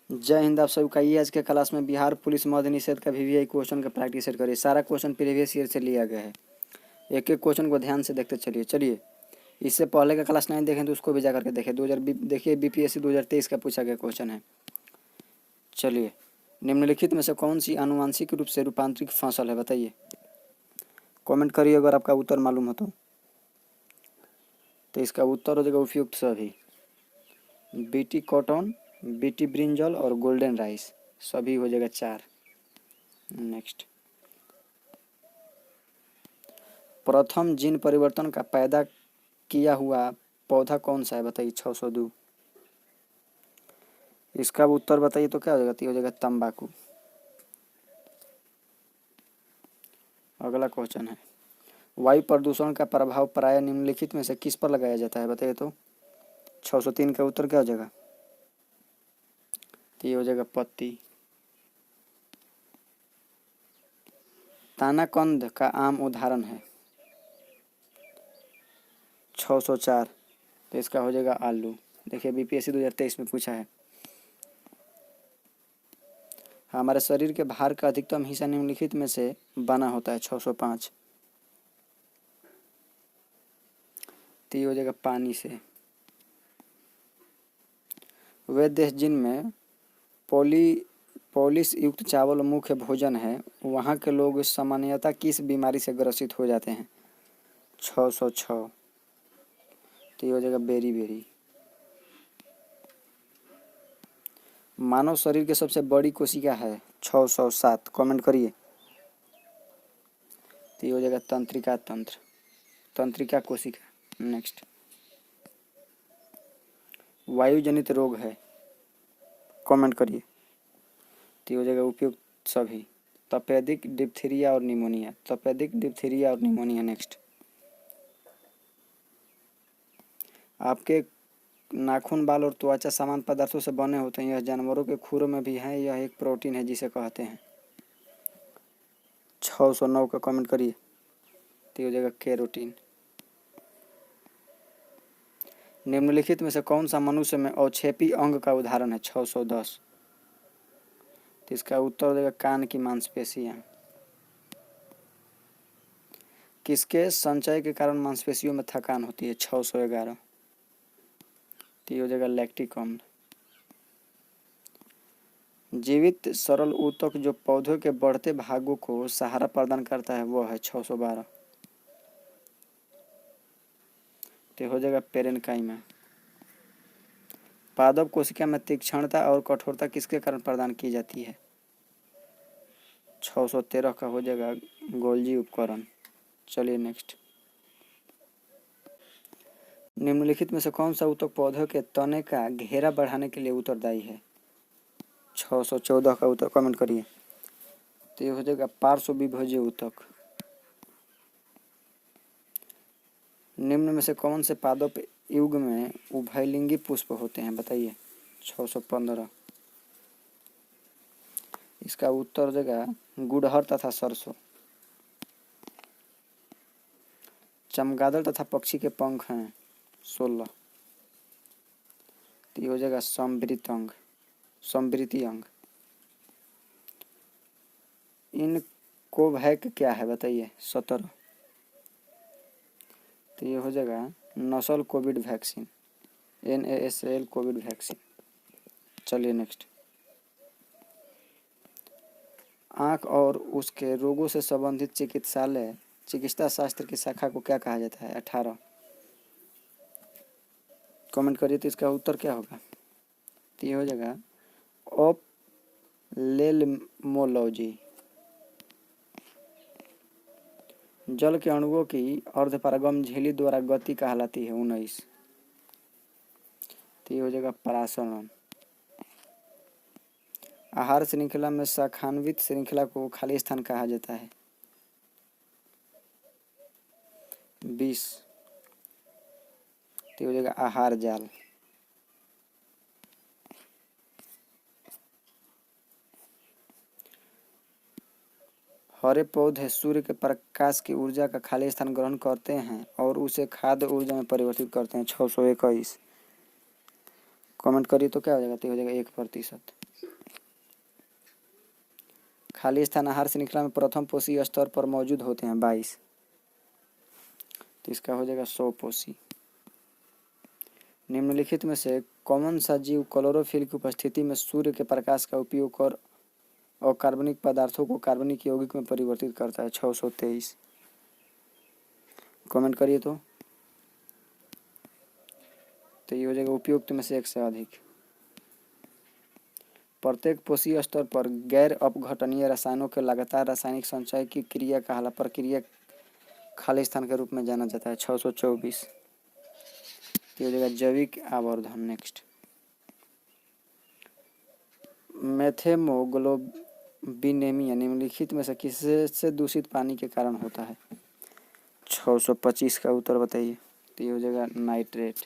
जय हिंद। आप सभी का ये आज के क्लास में बिहार पुलिस मद्य निषेध का वीवीआई क्वेश्चन का प्रैक्टिस सेट करिए। सारा क्वेश्चन प्रीवियस ईयर से लिया गया है। एक एक क्वेश्चन को ध्यान से देखते चलिए। इससे पहले का क्लास 9 देखें तो उसको भी जा करके देखें। देखिए बीपीएससी 2023 का पूछा गया क्वेश्चन है। चलिए, निम्नलिखित में से कौन सी आनुवांशिक रूप से रूपांतरित फसल है, बताइए। कमेंट करिए अगर आपका उत्तर मालूम हो तो इसका उत्तर हो जाएगा उपयुक्त सभी। बीटी कॉटन, बीटी ब्रिंजल और गोल्डन राइस सभी हो जाएगा 4। नेक्स्ट, प्रथम जीन परिवर्तन का पैदा किया हुआ पौधा कौन सा है, बताइए। 602। इसका उत्तर बताइए तो क्या हो जाएगा, हो जाएगा तंबाकू। अगला क्वेश्चन है, वायु प्रदूषण का प्रभाव प्राय निम्नलिखित में से किस पर लगाया जाता है, बताइए तो। 603 का उत्तर क्या हो जाएगा, तो ये हो जाएगा पत्ती। तानाकंद का आम उदाहरण है 604, तो इसका हो जाएगा आलू। देखिए बीपीएससी 2023 में पूछा है। हमारे शरीर के भार का अधिकतम हिस्सा निम्नलिखित में से बना होता है 605, तो ये हो जाएगा पानी से। वे देश जिनमें पॉलिश युक्त चावल मुख्य भोजन है, वहाँ के लोग सामान्यतः किस बीमारी से ग्रसित हो जाते हैं। 606, तो ये हो जाएगा बेरी। मानव शरीर की सबसे बड़ी कोशिका है 607, कमेंट करिए। तो ये हो जाएगा तंत्रिका कोशिका। नेक्स्ट, वायु जनित रोग है, कमेंट करिए। तो ये हो जाएगा उपयुक्त सभी। तपेदिक, डिप्थीरिया और निमोनिया। नेक्स्ट, आपके नाखून, बाल और त्वचा समान पदार्थों से बने होते हैं। यह जानवरों के खुरों में भी है। यह एक प्रोटीन है जिसे कहते हैं। 609 का कमेंट करिए। तो हो जाएगा केरोटीन। निम्नलिखित में से कौन सा मनुष्य में अवक्षेपी अंग का उदाहरण है। 610, तो इसका उत्तर हो जाएगा कान की मांसपेशियां। किसके संचय के कारण मांसपेशियों में थकान होती है। 611, तो ये हो जाएगा लैक्टिक अम्ल। जीवित सरल ऊतक जो पौधों के बढ़ते भागों को सहारा प्रदान करता है वो है 612, तो हो जाएगा पेरेन्काइमा। पादप कोशिका में तीक्ष्णता और कठोरता किसके कारण प्रदान की जाती है। 613 का हो जाएगा गोल्जी उपकरण। चलिए नेक्स्ट, निम्नलिखित में से कौन सा ऊतक पौधों के तने का घेरा बढ़ाने के लिए उत्तरदायी है। 614 का उत्तर कमेंट करिए। तो ये हो जाएगा पार्श्व विभोजी ऊतक। निम्न में से कौन से पादप युग में उभयलिंगी पुष्प होते हैं, बताइए। 615, इसका उत्तर हो जाएगा गुड़हल तथा सरसों। चमगादड़ तथा पक्षी के पंख हैं 16, तो ये हो जाएगा संवृति अंग। इन कोवैक क्या है, बताइए। 17, तो ये हो जाएगा नस्ल Covid vaccine, NASL Covid vaccine. चलिए नेक्स्ट, आँख और उसके रोगों से संबंधित चिकित्सा शास्त्र की शाखा को क्या कहा जाता है। 18, कमेंट करिए तो इसका उत्तर क्या होगा। तो ये हो जाएगा ऑप्थेल्मोलॉजी। जल के अणुओं की अर्धपारगम झिल्ली द्वारा गति कहलाती है 19, तो ये हो जाएगा परासरण। आहार श्रृंखला में शाखान्वित श्रृंखला को खाली स्थान कहा जाता है 20, तो हो जाएगा आहार जाल। हरे पौधे सूर्य के प्रकाश की ऊर्जा का खाली स्थान ग्रहण करते हैं और उसे खाद्य ऊर्जा में परिवर्तित करते हैं। 621, कमेंट करिए तो क्या हो जाएगा, तो हो जाएगा 1%। खाली स्थान आहार श्रृंखला में प्रथम पोषी स्तर पर मौजूद होते हैं 22। तो इसका हो जाएगा 100 पोषी। निम्नलिखित में से कौन सा जीव क्लोरोफिल की उपस्थिति में सूर्य के प्रकाश का उपयोग कर अकार्बनिक पदार्थों को कार्बनिक यौगिक में परिवर्तित करता है? 623। कमेंट करिए। तो ये हो जाएगा उपयुक्त में से एक से अधिक। प्रत्येक पोषी स्तर पर गैर अपघटनीय रसायनों के लगातार रासायनिक संचय की क्रिया का प्रक्रिया खाली स्थान के रूप में जाना जाता है। 624। तो हो जाएगा जैविक आवर्धन। नेक्स्ट, मेथेमोग्लोबिनेमिया निम्नलिखित में से किससे दूषित पानी के कारण होता है? 625 का उत्तर बताइए। तो ये हो जाएगा नाइट्रेट।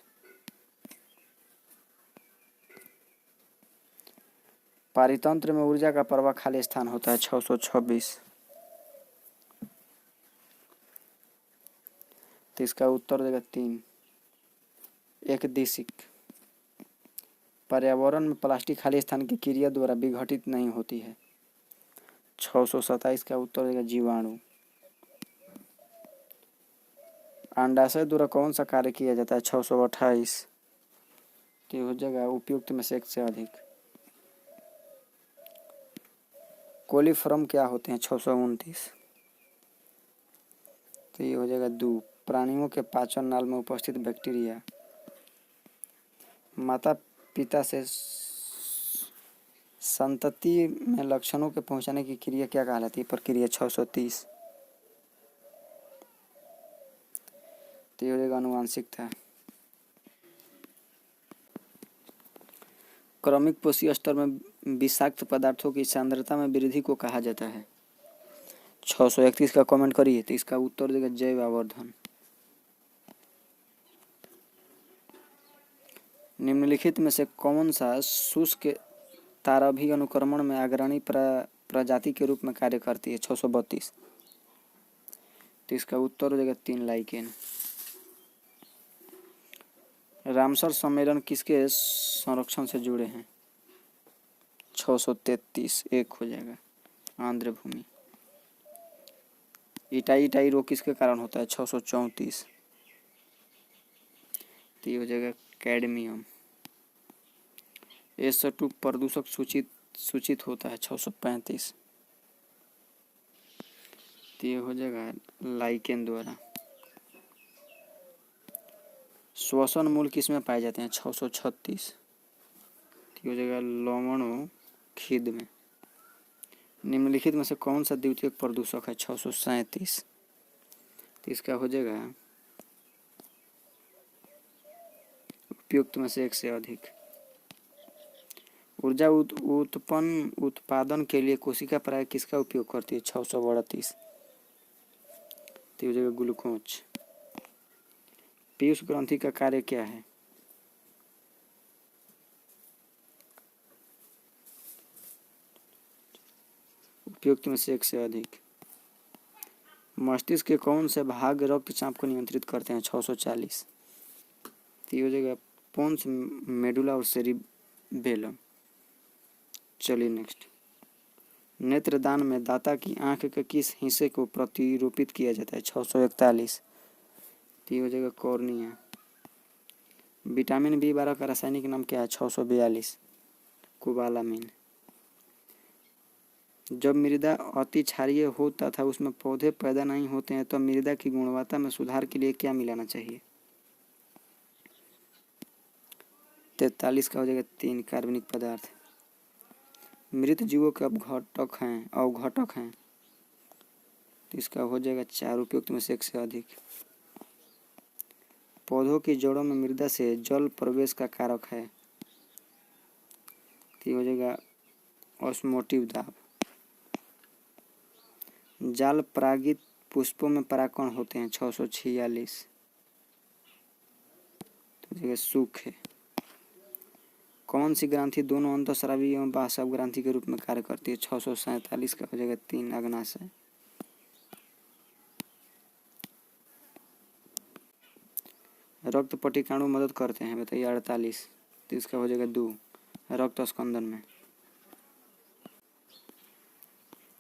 पारितंत्र में ऊर्जा का प्रवाह खाली स्थान होता है। 626। तो इसका उत्तर देगा 3 एकदिशिक। पर्यावरण में प्लास्टिक खाली स्थान की क्रिया द्वारा विघटित नहीं होती है। 627 का उत्तर देगा जीवाणु। अंडाशय द्वारा कौन सा कार्य किया जाता है? 628। तो हो जाएगा उपयुक्त में से एक से अधिक। कोलिफॉर्म क्या होते हैं? 629। तो ये हो जाएगा 2 प्राणियों के पाचन नाल में उपस्थित बैक्टीरिया। माता पिता से संतति में लक्षणों के पहुंचाने की क्रिया क्या कहलाती है? प्रक्रिया। 630। तो ये हो जाएगा आनुवांशिकता। क्रमिक पोषी स्तर में विषाक्त पदार्थों की सांद्रता में वृद्धि को कहा जाता है। 631 का कमेंट करिए। तो इसका उत्तर देगा जैव आवर्धन। निम्नलिखित में से कौन सा शुष्क तारभी अनुक्रमण में अग्रणी प्रजाति के रूप में कार्य करती है? 632। तो इसका उत्तर हो जाएगा 3 लाइकेन। रामसर सम्मेलन किसके संरक्षण से जुड़े हैं? 633 एक हो जाएगा आंध्र भूमि। इटाई रोग किसके कारण होता है? 634। तो ये हो जाएगा कैडमियम। SO2 प्रदूषक सूचित होता है। 635। तो ये हो जाएगा लाइकेन द्वारा। श्वसन मूल किसमें पाए जाते हैं? 636। तो हो जाएगा लवणों खिद में। निम्नलिखित में से कौन सा द्वितीयक प्रदूषक है? 637। तो इसका हो जाएगा उपयुक्त में से एक से अधिक। ऊर्जा उत्पादन के लिए कोशिका प्राय किसका उपयोग करती है? 638। तो हो जाएगा ग्लूकोज। पीयूष ग्रंथि का कार्य क्या है? उपयुक्त में से एक से अधिक। मस्तिष्क के कौन से भाग रक्तचाप को नियंत्रित करते हैं? 640। तो हो जाएगा पोन्स, मेडुला और सेरिबेलम। चलिए नेक्स्ट, नेत्रदान में दाता की आंख के किस हिस्से को प्रतिरूपित किया जाता है? 641। तो हो जाएगा कॉर्निया। विटामिन B12 का रासायनिक नाम क्या है? 642 कोबालामिन। जब मृदा अति क्षारीय हो तथा उसमें पौधे पैदा नहीं होते हैं तो मृदा की गुणवत्ता में सुधार के लिए क्या मिलाना चाहिए? 43 का हो जाएगा 3 कार्बनिक पदार्थ। मृत जीवों के अवघटक हैं। तो इसका हो जाएगा 4 उपयुक्त में से एक से अधिक। पौधों की जड़ों में मृदा से जल प्रवेश का कारक है। तो हो जाएगा ऑस्मोटिव दाब। जाल परागित पुष्पों में परागकण होते हैं। 646। तो जगह सुख है। कौन सी ग्रंथि दोनों अंतःस्रावी एवं बाह्य ग्रंथि के रूप में कार्य करती है? 647 का हो जाएगा 3 अग्नाशय। रक्त पटिकाणु मदद करते हैं, बताइए 48। तो इसका हो जाएगा 2 रक्त स्कंदन में।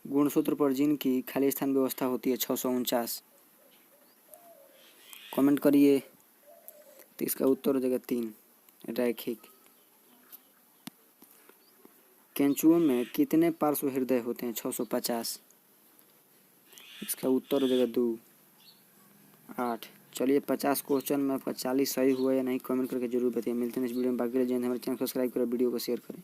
गुणसूत्र पर जिन की खाली स्थान व्यवस्था होती है 649। कमेंट करिए। तो इसका उत्तर हो जाएगा 3, रैखिक। केंचुओं में कितने पार्श्व हृदय होते हैं? 650। इसका उत्तर हो जाएगा 2, 8। चलिए 50 क्वेश्चन में आपका 40 सही हुआ या नहीं कमेंट करके जरूर बताइए। मिलते हैं इस वीडियो में, बाकी रहिए। हमारे चैनल को सब्सक्राइब करें, वीडियो को शेयर करें।